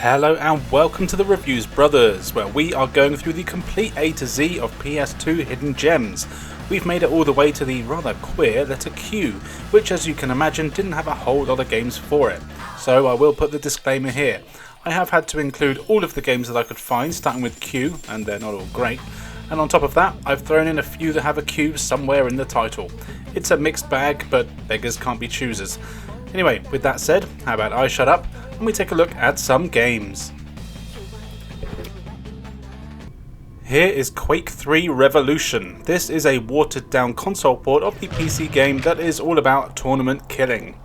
Hello and welcome to the Reviews Brothers, where we are going through the complete A to Z of PS2 Hidden Gems. We've made it all the way to the rather queer letter Q, which as you can imagine didn't have a whole lot of games for it. So I will put the disclaimer here. I have had to include all of the games that I could find starting with Q, and they're not all great. And on top of that, I've thrown in a few that have a Q somewhere in the title. It's a mixed bag, but beggars can't be choosers. Anyway, with that said, how about I shut up and we take a look at some games. Here is Quake III Revolution. This is a watered down console port of the PC game that is all about tournament killing.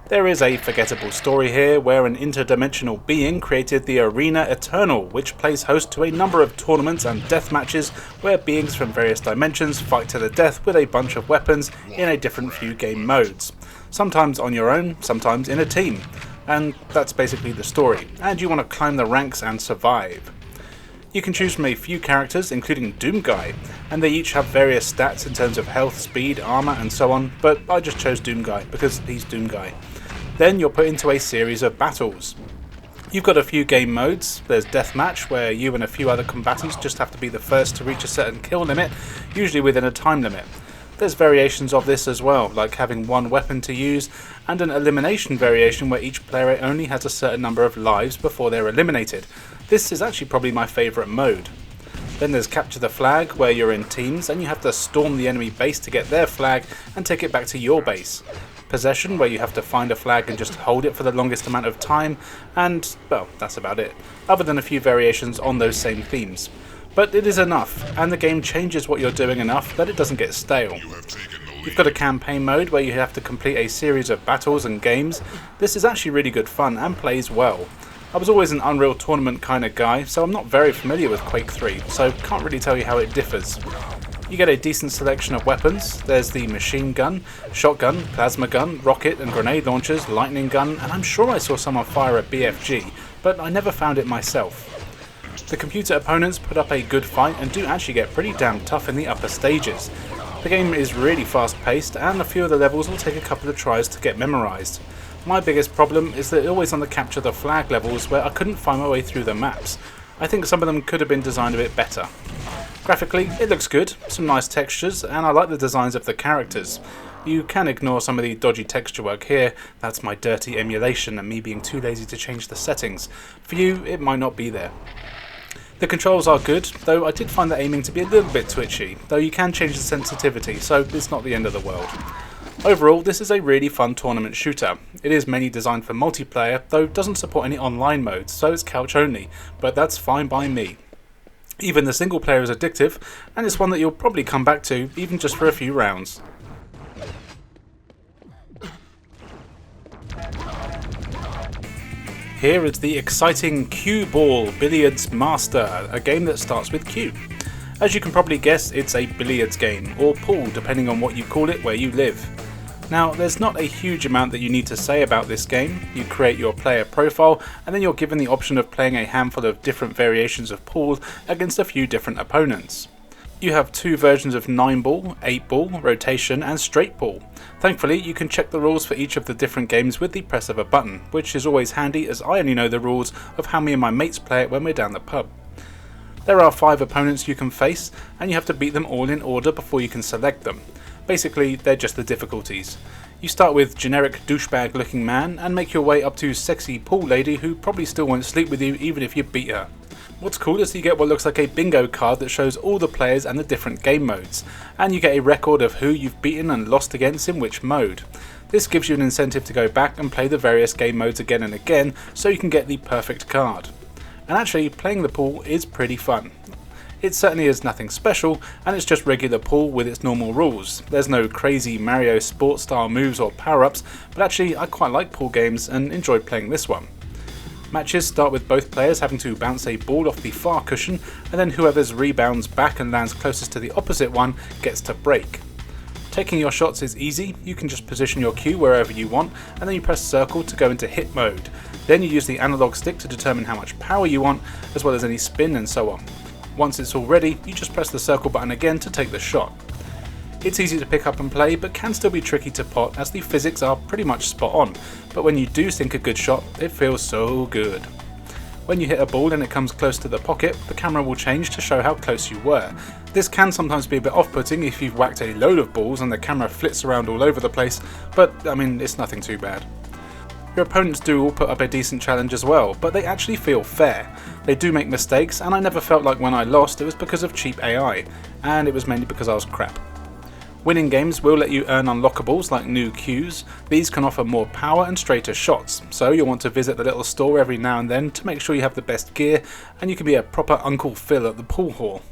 There is a forgettable story here where an interdimensional being created the Arena Eternal, which plays host to a number of tournaments and death matches where beings from various dimensions fight to the death with a bunch of weapons in a different few game modes. Sometimes on your own, sometimes in a team. And that's basically the story, and you want to climb the ranks and survive. You can choose from a few characters, including Doom Guy, and they each have various stats in terms of health, speed, armour and so on, but I just chose Doom Guy because he's Doom Guy. Then you're put into a series of battles. You've got a few game modes. There's Deathmatch, where you and a few other combatants just have to be the first to reach a certain kill limit, usually within a time limit. There's variations of this as well, like having one weapon to use, and an elimination variation where each player only has a certain number of lives before they're eliminated. This is actually probably my favourite mode. Then there's Capture the Flag, where you're in teams and you have to storm the enemy base to get their flag and take it back to your base. Possession, where you have to find a flag and just hold it for the longest amount of time, and, well, that's about it, other than a few variations on those same themes. But it is enough, and the game changes what you're doing enough that it doesn't get stale. You've got a campaign mode where you have to complete a series of battles and games. This is actually really good fun and plays well. I was always an Unreal Tournament kind of guy, so I'm not very familiar with Quake 3, so can't really tell you how it differs. You get a decent selection of weapons. There's the machine gun, shotgun, plasma gun, rocket and grenade launchers, lightning gun, and I'm sure I saw someone fire a BFG, but I never found it myself. The computer opponents put up a good fight and do actually get pretty damn tough in the upper stages. The game is really fast paced and a few of the levels will take a couple of tries to get memorised. My biggest problem is that always on the Capture the Flag levels where I couldn't find my way through the maps. I think some of them could have been designed a bit better. Graphically, it looks good, some nice textures, and I like the designs of the characters. You can ignore some of the dodgy texture work here, that's my dirty emulation and me being too lazy to change the settings. For you, it might not be there. The controls are good, though I did find the aiming to be a little bit twitchy, though you can change the sensitivity, so it's not the end of the world. Overall, this is a really fun tournament shooter. It is mainly designed for multiplayer, though doesn't support any online modes, so it's couch only, but that's fine by me. Even the single player is addictive, and it's one that you'll probably come back to, even just for a few rounds. Here is the exciting Cue Ball Billiards Master, a game that starts with Q. As you can probably guess, it's a billiards game, or pool depending on what you call it where you live. Now, there's not a huge amount that you need to say about this game. You create your player profile, and then you're given the option of playing a handful of different variations of pool against a few different opponents. You have two versions of 9-ball, 8-ball, rotation and straight ball. Thankfully, you can check the rules for each of the different games with the press of a button, which is always handy as I only know the rules of how me and my mates play it when we're down the pub. There are 5 opponents you can face, and you have to beat them all in order before you can select them. Basically, they're just the difficulties. You start with generic douchebag looking man and make your way up to sexy pool lady who probably still won't sleep with you even if you beat her. What's cool is you get what looks like a bingo card that shows all the players and the different game modes, and you get a record of who you've beaten and lost against in which mode. This gives you an incentive to go back and play the various game modes again and again so you can get the perfect card. And actually, playing the pool is pretty fun. It certainly is nothing special, and it's just regular pool with its normal rules. There's no crazy Mario sports style moves or power-ups, but actually I quite like pool games and enjoyed playing this one. Matches start with both players having to bounce a ball off the far cushion, and then whoever's rebounds back and lands closest to the opposite one gets to break. Taking your shots is easy. You can just position your cue wherever you want, and then you press circle to go into hit mode. Then you use the analog stick to determine how much power you want, as well as any spin and so on. Once it's all ready, you just press the circle button again to take the shot. It's easy to pick up and play, but can still be tricky to pot as the physics are pretty much spot on, but when you do sink a good shot, it feels so good. When you hit a ball and it comes close to the pocket, the camera will change to show how close you were. This can sometimes be a bit off-putting if you've whacked a load of balls and the camera flits around all over the place, but I mean, it's nothing too bad. Your opponents do all put up a decent challenge as well, but they actually feel fair. They do make mistakes, and I never felt like when I lost it was because of cheap AI, and it was mainly because I was crap. Winning games will let you earn unlockables like new cues. These can offer more power and straighter shots, so you'll want to visit the little store every now and then to make sure you have the best gear and you can be a proper Uncle Phil at the pool hall.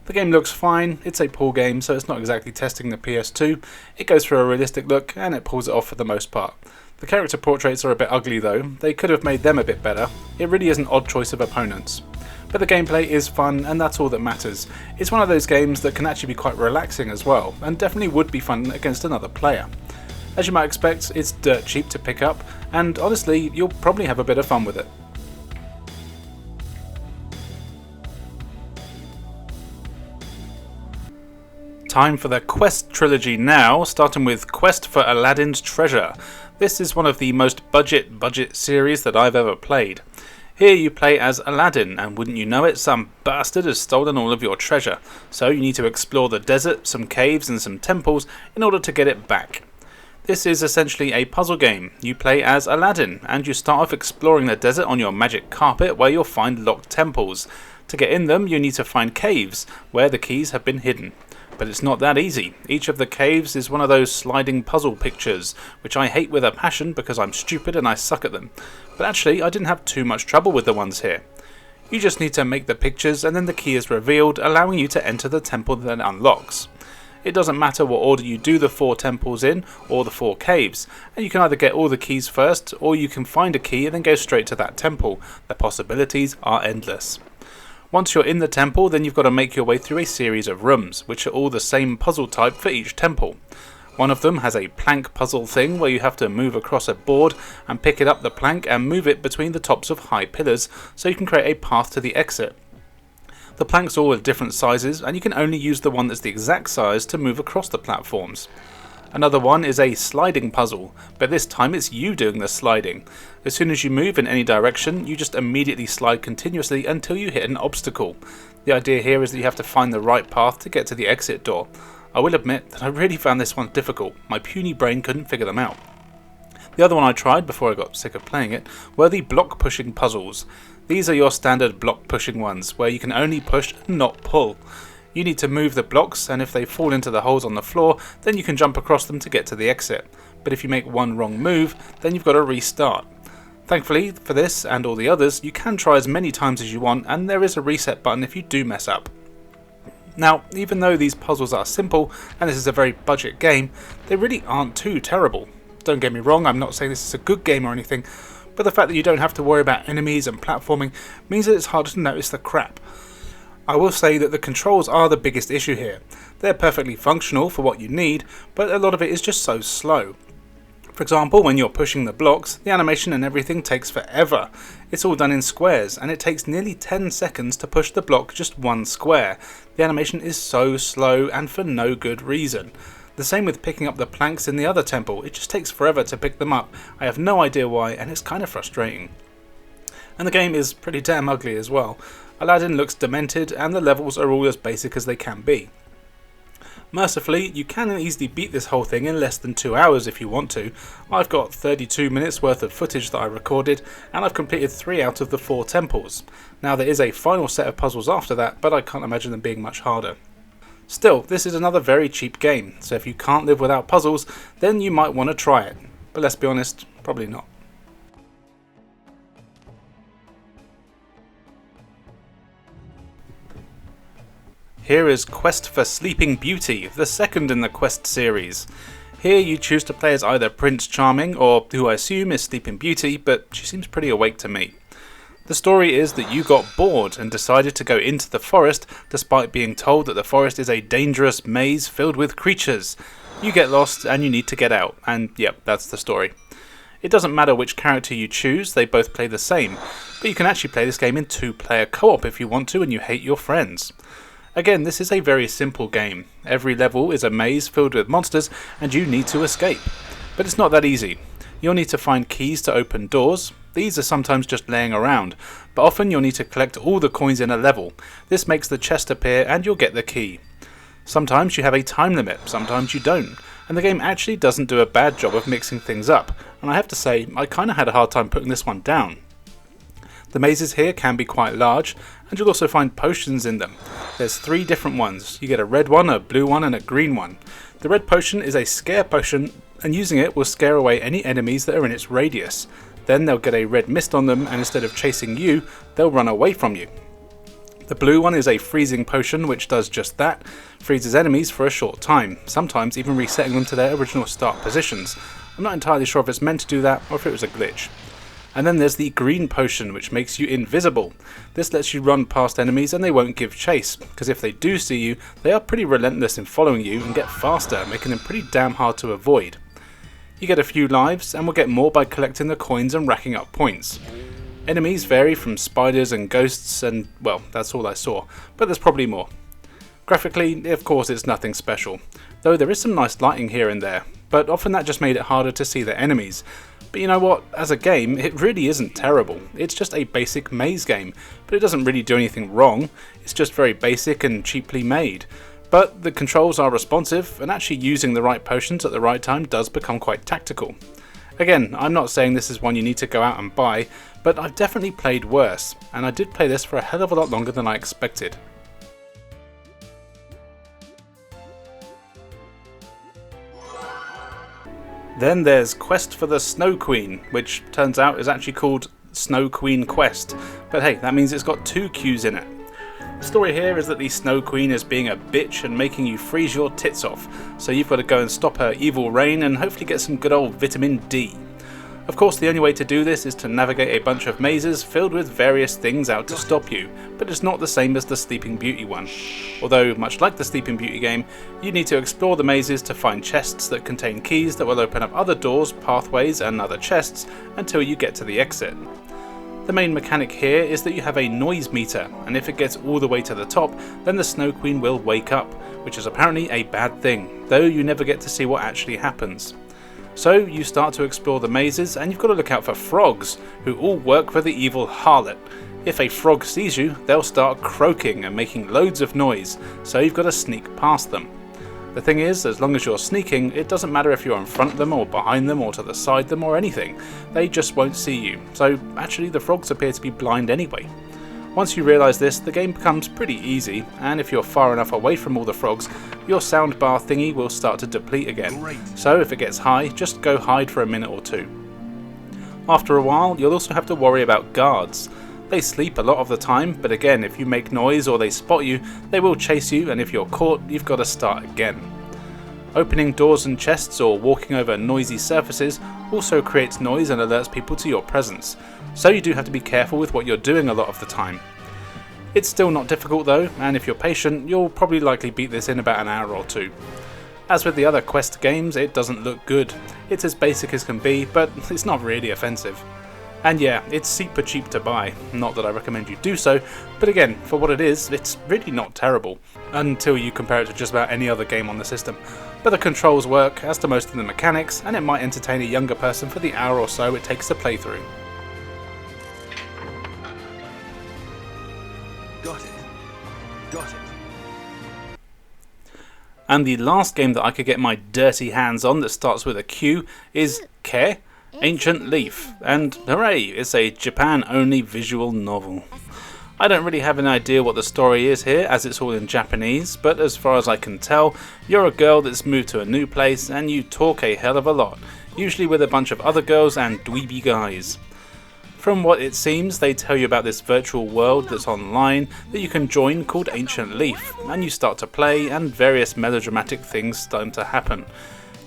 The game looks fine, it's a pool game so it's not exactly testing the PS2, it goes for a realistic look and it pulls it off for the most part. The character portraits are a bit ugly though, they could have made them a bit better. It really is an odd choice of opponents. But the gameplay is fun and that's all that matters. It's one of those games that can actually be quite relaxing as well, and definitely would be fun against another player. As you might expect, it's dirt cheap to pick up, and honestly, you'll probably have a bit of fun with it. Time for the Quest trilogy now, starting with Quest for Aladdin's Treasure. This is one of the most budget series that I've ever played. Here you play as Aladdin, and wouldn't you know it, some bastard has stolen all of your treasure, so you need to explore the desert, some caves and some temples in order to get it back. This is essentially a puzzle game. You play as Aladdin, and you start off exploring the desert on your magic carpet where you'll find locked temples. To get in them you need to find caves, where the keys have been hidden. But it's not that easy. Each of the caves is one of those sliding puzzle pictures, which I hate with a passion because I'm stupid and I suck at them. But actually, I didn't have too much trouble with the ones here. You just need to make the pictures and then the key is revealed, allowing you to enter the temple that unlocks. It doesn't matter what order you do the 4 temples in, or the 4 caves, and you can either get all the keys first, or you can find a key and then go straight to that temple. The possibilities are endless. Once you're in the temple, then you've got to make your way through a series of rooms, which are all the same puzzle type for each temple. One of them has a plank puzzle thing where you have to move across a board and pick it up the plank and move it between the tops of high pillars so you can create a path to the exit. The planks are all at different sizes and you can only use the one that's the exact size to move across the platforms. Another one is a sliding puzzle, but this time it's you doing the sliding. As soon as you move in any direction, you just immediately slide continuously until you hit an obstacle. The idea here is that you have to find the right path to get to the exit door. I will admit that I really found this one difficult. My puny brain couldn't figure them out. The other one I tried before I got sick of playing it were the block pushing puzzles. These are your standard block pushing ones, where you can only push and not pull. You need to move the blocks, and if they fall into the holes on the floor, then you can jump across them to get to the exit. But if you make one wrong move, then you've got to restart. Thankfully, for this and all the others, you can try as many times as you want, and there is a reset button if you do mess up. Now, even though these puzzles are simple, and this is a very budget game, they really aren't too terrible. Don't get me wrong, I'm not saying this is a good game or anything, but the fact that you don't have to worry about enemies and platforming means that it's harder to notice the crap. I will say that the controls are the biggest issue here. They're perfectly functional for what you need, but a lot of it is just so slow. For example, when you're pushing the blocks, the animation and everything takes forever. It's all done in squares, and it takes nearly 10 seconds to push the block just one square. The animation is so slow, and for no good reason. The same with picking up the planks in the other temple, it just takes forever to pick them up. I have no idea why, and it's kind of frustrating. And the game is pretty damn ugly as well. Aladdin looks demented, and the levels are all as basic as they can be. Mercifully, you can easily beat this whole thing in less than 2 hours if you want to. I've got 32 minutes worth of footage that I recorded, and I've completed 3 out of the 4 temples. Now there is a final set of puzzles after that, but I can't imagine them being much harder. Still, this is another very cheap game, so if you can't live without puzzles, then you might want to try it. But let's be honest, probably not. Here is Quest for Sleeping Beauty, the second in the Quest series. Here you choose to play as either Prince Charming or who I assume is Sleeping Beauty, but she seems pretty awake to me. The story is that you got bored and decided to go into the forest despite being told that the forest is a dangerous maze filled with creatures. You get lost and you need to get out, and yep, that's the story. It doesn't matter which character you choose, they both play the same, but you can actually play this game in 2-player co-op if you want to and you hate your friends. Again, this is a very simple game. Every level is a maze filled with monsters and you need to escape. But it's not that easy. You'll need to find keys to open doors, These are sometimes just laying around, but often you'll need to collect all the coins in a level. This makes the chest appear and you'll get the key. Sometimes you have a time limit, sometimes you don't, and the game actually doesn't do a bad job of mixing things up, and I have to say, I kinda had a hard time putting this one down. The mazes here can be quite large, and you'll also find potions in them. There's 3 different ones. You get a red one, a blue one, and a green one. The red potion is a scare potion, and using it will scare away any enemies that are in its radius. Then they'll get a red mist on them, and instead of chasing you, they'll run away from you. The blue one is a freezing potion which does just that, freezes enemies for a short time, sometimes even resetting them to their original start positions. I'm not entirely sure if it's meant to do that or if it was a glitch. And then there's the green potion, which makes you invisible. This lets you run past enemies and they won't give chase, because if they do see you, they are pretty relentless in following you and get faster, making them pretty damn hard to avoid. You get a few lives, and will get more by collecting the coins and racking up points. Enemies vary from spiders and ghosts and, well, that's all I saw, but there's probably more. Graphically, of course, it's nothing special, though there is some nice lighting here and there, but often that just made it harder to see the enemies. But you know what, as a game, it really isn't terrible. It's just a basic maze game, but it doesn't really do anything wrong. It's just very basic and cheaply made. But the controls are responsive, and actually using the right potions at the right time does become quite tactical. Again, I'm not saying this is one you need to go out and buy, but I've definitely played worse, and I did play this for a hell of a lot longer than I expected. Then there's Quest for the Snow Queen, which turns out is actually called Snow Queen Quest, but hey, that means it's got 2 Qs in it. The story here is that the Snow Queen is being a bitch and making you freeze your tits off, so you've got to go and stop her evil reign and hopefully get some good old vitamin D. Of course, the only way to do this is to navigate a bunch of mazes filled with various things out to stop you, but it's not the same as the Sleeping Beauty one. Although, much like the Sleeping Beauty game, you need to explore the mazes to find chests that contain keys that will open up other doors, pathways and other chests until you get to the exit. The main mechanic here is that you have a noise meter, and if it gets all the way to the top, then the Snow Queen will wake up, which is apparently a bad thing, though you never get to see what actually happens. So you start to explore the mazes, and you've got to look out for frogs, who all work for the evil harlot. If a frog sees you, they'll start croaking and making loads of noise, so you've got to sneak past them. The thing is, as long as you're sneaking, it doesn't matter if you're in front of them or behind them or to the side of them or anything, they just won't see you, so actually the frogs appear to be blind anyway. Once you realise this, the game becomes pretty easy, and if you're far enough away from all the frogs, your soundbar thingy will start to deplete again. So if it gets high, just go hide for a minute or 2. After a while, you'll also have to worry about guards. They sleep a lot of the time, but again, if you make noise or they spot you, they will chase you, and if you're caught, you've got to start again. Opening doors and chests or walking over noisy surfaces also creates noise and alerts people to your presence, so you do have to be careful with what you're doing a lot of the time. It's still not difficult though, and if you're patient, you'll probably likely beat this in about an hour or 2. As with the other Quest games, it doesn't look good. It's as basic as can be, but it's not really offensive. And yeah, it's super cheap to buy, not that I recommend you do so, but again, for what it is, it's really not terrible, until you compare it to just about any other game on the system. But the controls work, as do most of the mechanics, and it might entertain a younger person for the hour or so it takes to play through. Got it. Got it. And the last game that I could get my dirty hands on that starts with a Q is Ke? Ancient Leaf, and hooray, it's a Japan-only visual novel. I don't really have an idea what the story is here, as it's all in Japanese, but as far as I can tell, you're a girl that's moved to a new place and you talk a hell of a lot, usually with a bunch of other girls and dweeby guys. From what it seems, they tell you about this virtual world that's online that you can join called Ancient Leaf, and you start to play and various melodramatic things start to happen.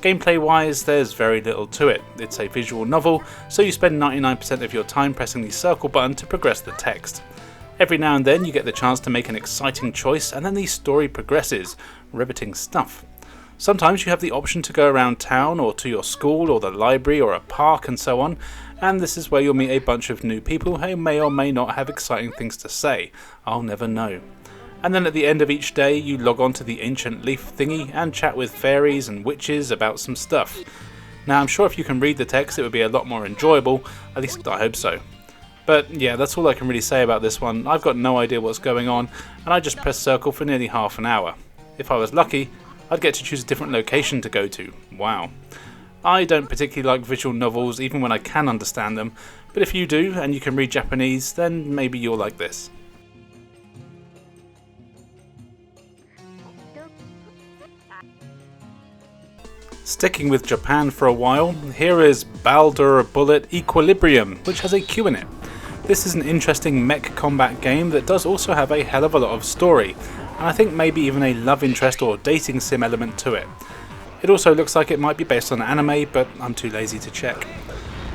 Gameplay wise, there's very little to it. It's a visual novel, so you spend 99% of your time pressing the circle button to progress the text. Every now and then you get the chance to make an exciting choice, and then the story progresses, riveting stuff. Sometimes you have the option to go around town or to your school or the library or a park and so on, and this is where you'll meet a bunch of new people who may or may not have exciting things to say. I'll never know. And then at the end of each day you log on to the Ancient Leaf thingy and chat with fairies and witches about some stuff. Now I'm sure if you can read the text it would be a lot more enjoyable, at least I hope so. But yeah, that's all I can really say about this one. I've got no idea what's going on, and I just pressed circle for nearly half an hour. If I was lucky, I'd get to choose a different location to go to. Wow. I don't particularly like visual novels even when I can understand them, but if you do and you can read Japanese, then maybe you'll like this. Sticking with Japan for a while, here is Baldr Bullet Equilibrium, which has a Q in it. This is an interesting mech combat game that does also have a hell of a lot of story, and I think maybe even a love interest or dating sim element to it. It also looks like it might be based on anime, but I'm too lazy to check.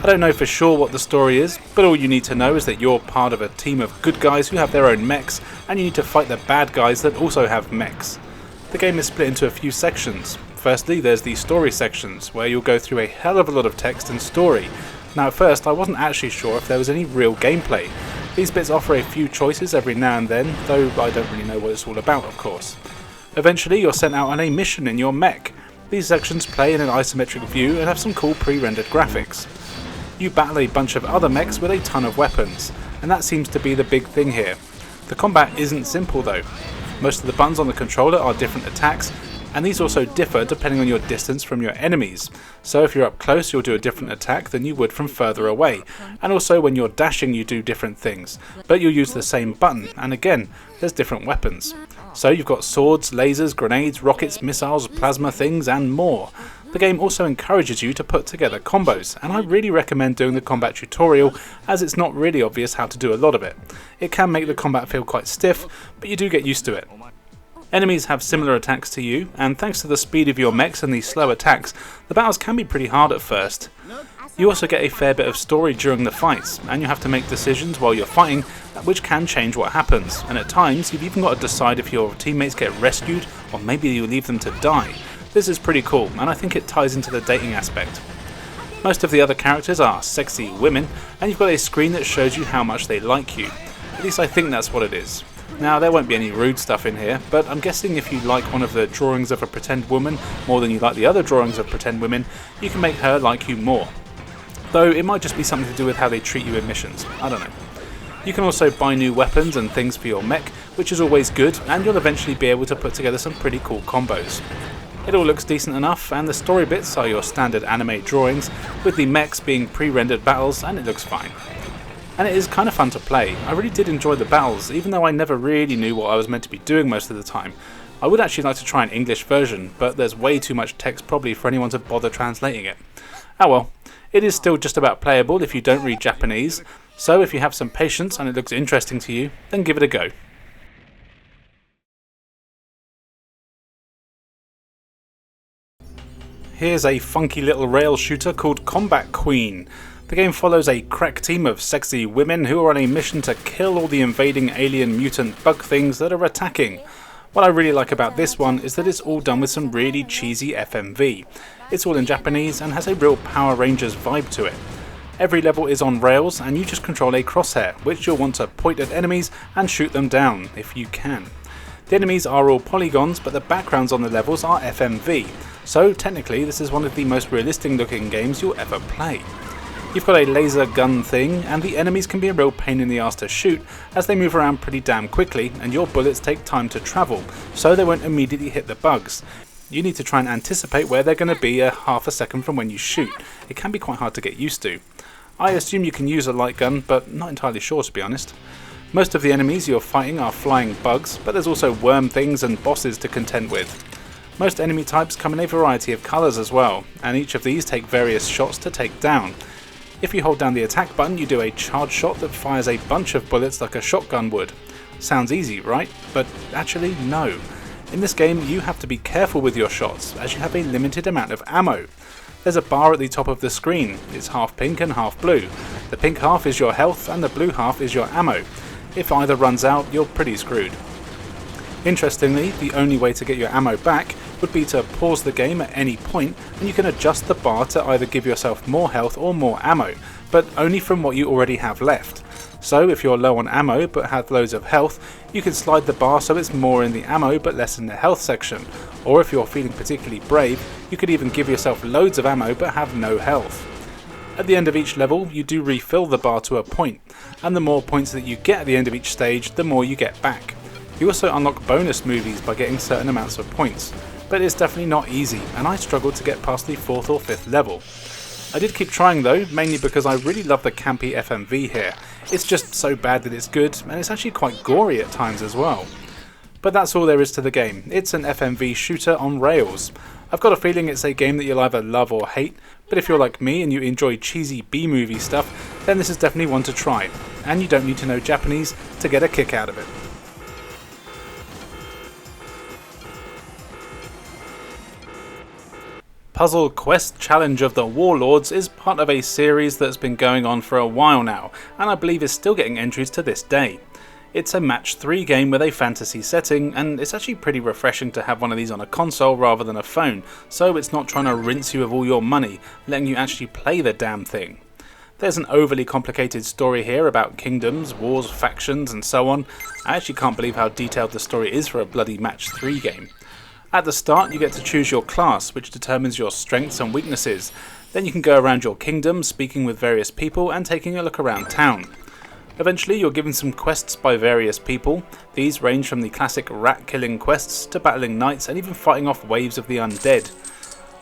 I don't know for sure what the story is, but all you need to know is that you're part of a team of good guys who have their own mechs, and you need to fight the bad guys that also have mechs. The game is split into a few sections. Firstly, there's the story sections, where you'll go through a hell of a lot of text and story. Now at first I wasn't actually sure if there was any real gameplay. These bits offer a few choices every now and then, though I don't really know what it's all about of course. Eventually you're sent out on a mission in your mech. These sections play in an isometric view and have some cool pre-rendered graphics. You battle a bunch of other mechs with a ton of weapons, and that seems to be the big thing here. The combat isn't simple though. Most of the buttons on the controller are different attacks, and these also differ depending on your distance from your enemies. So if you're up close you'll do a different attack than you would from further away, and also when you're dashing you do different things, but you'll use the same button, and again there's different weapons. So you've got swords, lasers, grenades, rockets, missiles, plasma things and more. The game also encourages you to put together combos, and I really recommend doing the combat tutorial as it's not really obvious how to do a lot of it. It can make the combat feel quite stiff, but you do get used to it. Enemies have similar attacks to you, and thanks to the speed of your mechs and the slow attacks, the battles can be pretty hard at first. You also get a fair bit of story during the fights, and you have to make decisions while you're fighting, which can change what happens, and at times you've even got to decide if your teammates get rescued, or maybe you leave them to die. This is pretty cool, and I think it ties into the dating aspect. Most of the other characters are sexy women, and you've got a screen that shows you how much they like you. At least I think that's what it is. Now there won't be any rude stuff in here, but I'm guessing if you like one of the drawings of a pretend woman more than you like the other drawings of pretend women, you can make her like you more. Though it might just be something to do with how they treat you in missions, I don't know. You can also buy new weapons and things for your mech, which is always good, and you'll eventually be able to put together some pretty cool combos. It all looks decent enough, and the story bits are your standard anime drawings, with the mechs being pre-rendered battles, and it looks fine. And it is kind of fun to play. I really did enjoy the battles, even though I never really knew what I was meant to be doing most of the time. I would actually like to try an English version, but there's way too much text probably for anyone to bother translating it. Oh well, it is still just about playable if you don't read Japanese, so if you have some patience and it looks interesting to you, then give it a go. Here's a funky little rail shooter called Combat Queen. The game follows a crack team of sexy women who are on a mission to kill all the invading alien mutant bug things that are attacking. What I really like about this one is that it's all done with some really cheesy FMV. It's all in Japanese and has a real Power Rangers vibe to it. Every level is on rails and you just control a crosshair, which you'll want to point at enemies and shoot them down, if you can. The enemies are all polygons, but the backgrounds on the levels are FMV, so technically this is one of the most realistic looking games you'll ever play. You've got a laser gun thing, and the enemies can be a real pain in the ass to shoot as they move around pretty damn quickly and your bullets take time to travel, so they won't immediately hit the bugs. You need to try and anticipate where they're going to be a half a second from when you shoot. It can be quite hard to get used to. I assume you can use a light gun, but not entirely sure to be honest. Most of the enemies you're fighting are flying bugs, but there's also worm things and bosses to contend with. Most enemy types come in a variety of colours as well, and each of these take various shots to take down. If you hold down the attack button, you do a charge shot that fires a bunch of bullets like a shotgun would. Sounds easy, right? But actually, no. In this game, you have to be careful with your shots, as you have a limited amount of ammo. There's a bar at the top of the screen. It's half pink and half blue. The pink half is your health and the blue half is your ammo. If either runs out, you're pretty screwed. Interestingly, the only way to get your ammo back would be to pause the game at any point, and you can adjust the bar to either give yourself more health or more ammo, but only from what you already have left. So if you're low on ammo but have loads of health, you can slide the bar so it's more in the ammo but less in the health section, Or if you're feeling particularly brave, you could even give yourself loads of ammo but have no health. At the end of each level, you do refill the bar to a point, and the more points that you get at the end of each stage, the more you get back. You also unlock bonus movies by getting certain amounts of points, but it's definitely not easy, and I struggled to get past the 4th or 5th level. I did keep trying though, mainly because I really love the campy FMV here. It's just so bad that it's good, and it's actually quite gory at times as well. But that's all there is to the game. It's an FMV shooter on rails. I've got a feeling it's a game that you'll either love or hate, but if you're like me and you enjoy cheesy B-movie stuff, then this is definitely one to try, and you don't need to know Japanese to get a kick out of it. Puzzle Quest Challenge of the Warlords is part of a series that's been going on for a while now, and I believe is still getting entries to this day. It's a match 3 game with a fantasy setting, and it's actually pretty refreshing to have one of these on a console rather than a phone, so it's not trying to rinse you of all your money, letting you actually play the damn thing. There's an overly complicated story here about kingdoms, wars, factions and so on. I actually can't believe how detailed the story is for a bloody match 3 game. At the start you get to choose your class, which determines your strengths and weaknesses. Then you can go around your kingdom, speaking with various people and taking a look around town. Eventually you're given some quests by various people. These range from the classic rat killing quests to battling knights and even fighting off waves of the undead.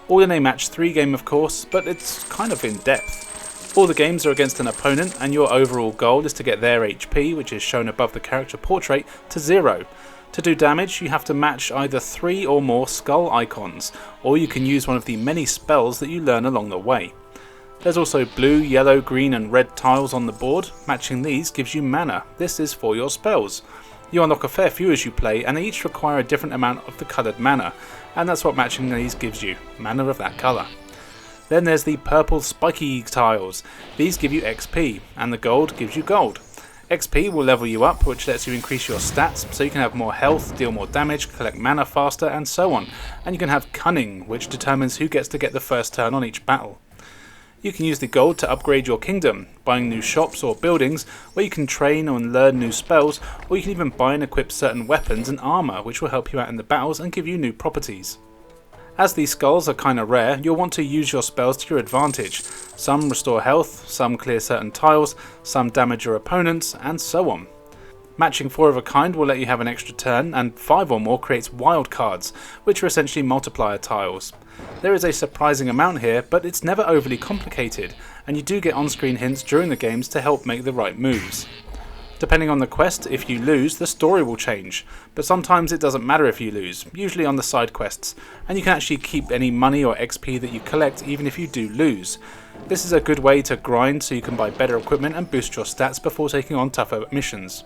All in a match 3 game of course, but it's kind of in depth. All the games are against an opponent and your overall goal is to get their HP, which is shown above the character portrait, to 0. To do damage you have to match either 3 or more skull icons, or you can use one of the many spells that you learn along the way. There's also blue, yellow, green and red tiles on the board. Matching these gives you mana. This is for your spells. You unlock a fair few as you play, and they each require a different amount of the coloured mana, and that's what matching these gives you, mana of that colour. Then there's the purple spiky tiles. These give you XP, and the gold gives you gold. XP will level you up, which lets you increase your stats, so you can have more health, deal more damage, collect mana faster and so on. And you can have cunning, which determines who gets to get the first turn on each battle. You can use the gold to upgrade your kingdom, buying new shops or buildings where you can train and learn new spells, or you can even buy and equip certain weapons and armour which will help you out in the battles and give you new properties. As these skulls are kinda rare, you'll want to use your spells to your advantage. Some restore health, some clear certain tiles, some damage your opponents, and so on. Matching 4 of a kind will let you have an extra turn, and 5 or more creates wild cards, which are essentially multiplier tiles. There is a surprising amount here, but it's never overly complicated, and you do get on-screen hints during the games to help make the right moves. Depending on the quest, if you lose, the story will change, but sometimes it doesn't matter if you lose, usually on the side quests, and you can actually keep any money or XP that you collect even if you do lose. This is a good way to grind so you can buy better equipment and boost your stats before taking on tougher missions.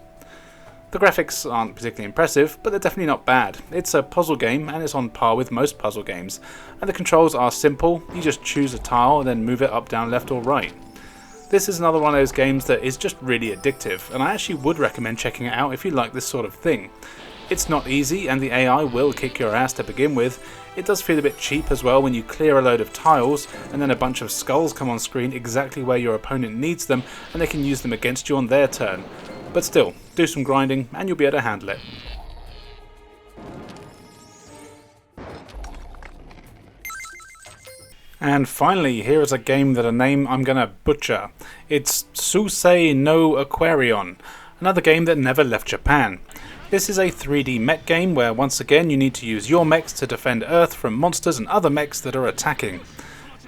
The graphics aren't particularly impressive, but they're definitely not bad. It's a puzzle game and it's on par with most puzzle games, and the controls are simple. You just choose a tile and then move it up, down, left or right. This is another one of those games that is just really addictive, and I actually would recommend checking it out if you like this sort of thing. It's not easy and the AI will kick your ass to begin with. It does feel a bit cheap as well when you clear a load of tiles and then a bunch of skulls come on screen exactly where your opponent needs them and they can use them against you on their turn. But still, do some grinding and you'll be able to handle it. And finally, here is a game that a name I'm gonna butcher. It's Sousei No Aquarion, another game that never left Japan. This is a 3D mech game where once again you need to use your mechs to defend Earth from monsters and other mechs that are attacking.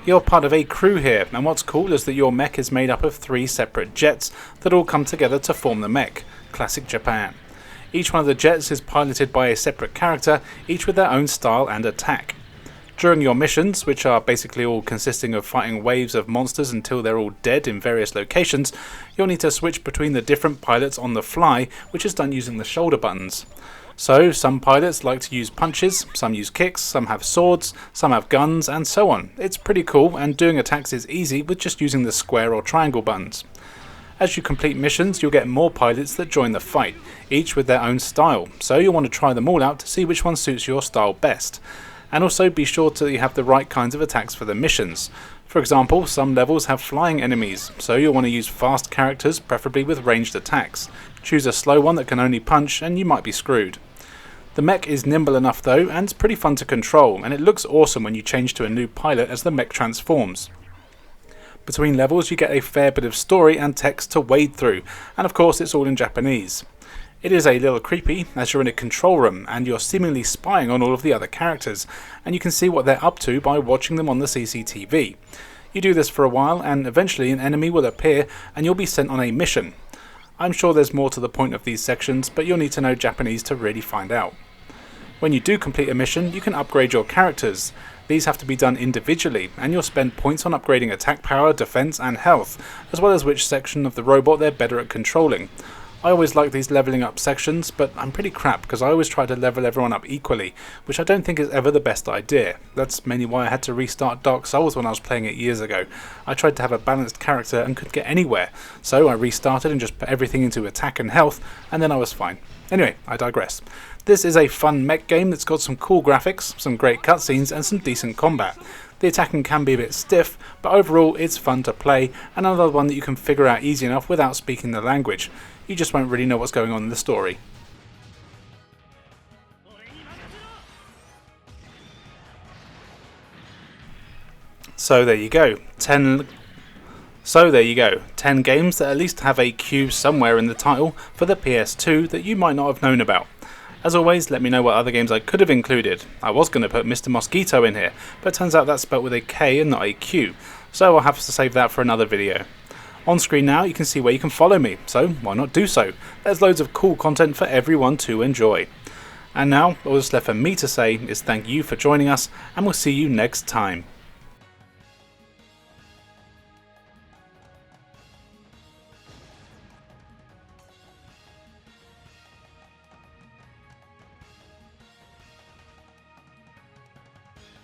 You're part of a crew here, and what's cool is that your mech is made up of 3 separate jets that all come together to form the mech. Classic Japan. Each one of the jets is piloted by a separate character, each with their own style and attack. During your missions, which are basically all consisting of fighting waves of monsters until they're all dead in various locations, you'll need to switch between the different pilots on the fly, which is done using the shoulder buttons. So, some pilots like to use punches, some use kicks, some have swords, some have guns, and so on. It's pretty cool, and doing attacks is easy with just using the square or triangle buttons. As you complete missions, you'll get more pilots that join the fight, each with their own style, so you'll want to try them all out to see which one suits your style best. And also be sure that you have the right kinds of attacks for the missions. For example, some levels have flying enemies, so you'll want to use fast characters, preferably with ranged attacks. Choose a slow one that can only punch and you might be screwed. The mech is nimble enough though, and it's pretty fun to control, and it looks awesome when you change to a new pilot as the mech transforms. Between levels you get a fair bit of story and text to wade through, and of course it's all in Japanese. It is a little creepy as you're in a control room and you're seemingly spying on all of the other characters, and you can see what they're up to by watching them on the CCTV. You do this for a while and eventually an enemy will appear and you'll be sent on a mission. I'm sure there's more to the point of these sections, but you'll need to know Japanese to really find out. When you do complete a mission, you can upgrade your characters. These have to be done individually, and you'll spend points on upgrading attack power, defense and health, as well as which section of the robot they're better at controlling. I always like these levelling up sections, but I'm pretty crap because I always try to level everyone up equally, which I don't think is ever the best idea. That's mainly why I had to restart Dark Souls when I was playing it years ago. I tried to have a balanced character and couldn't get anywhere, so I restarted and just put everything into attack and health, and then I was fine. Anyway, I digress. This is a fun mech game that's got some cool graphics, some great cutscenes and some decent combat. The attacking can be a bit stiff, but overall it's fun to play, and another one that you can figure out easy enough without speaking the language. You just won't really know what's going on in the story. So there you go, 10 games that at least have a Q somewhere in the title for the PS2 that you might not have known about. As always, let me know what other games I could have included. I was going to put Mr. Mosquito in here, but it turns out that's spelt with a K and not a Q, so I'll have to save that for another video. On screen now you can see where you can follow me, so why not do so? There's loads of cool content for everyone to enjoy. And now, all that's left for me to say is thank you for joining us, and we'll see you next time.